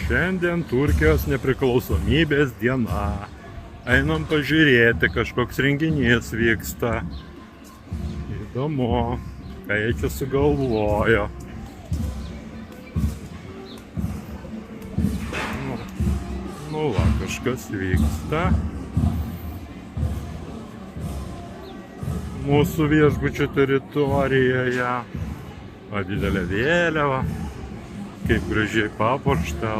Šiandien Turkijos nepriklausomybės diena. Einam pažiūrėti, kažkoks renginys vyksta. Įdomu, ką jie čia sugalvojo. Nu va, kažkas vyksta. Mūsų viešbučio teritorijoje. Va, didelė vėliava. Kaip gražiai papuošta.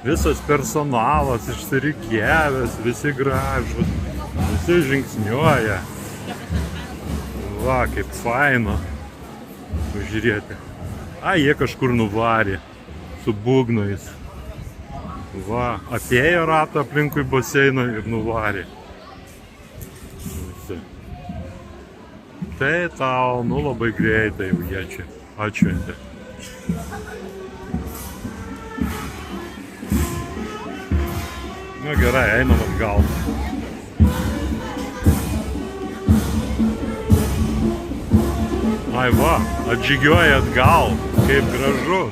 Visas personalas išsirikiavęs, visi gražūs, visi žingsniuoja. Va, kaip faina. Pažiūrėti. Jie kažkur nuvarė su būgnais. Va, apėjo ratą aplinkui baseiną ir nuvarė. Visi. Tai tau, nu labai greitai jau jie čia atšventė. Nu gerai, einam atgal. Ai va, atžygiuoja atgal, kaip gražu.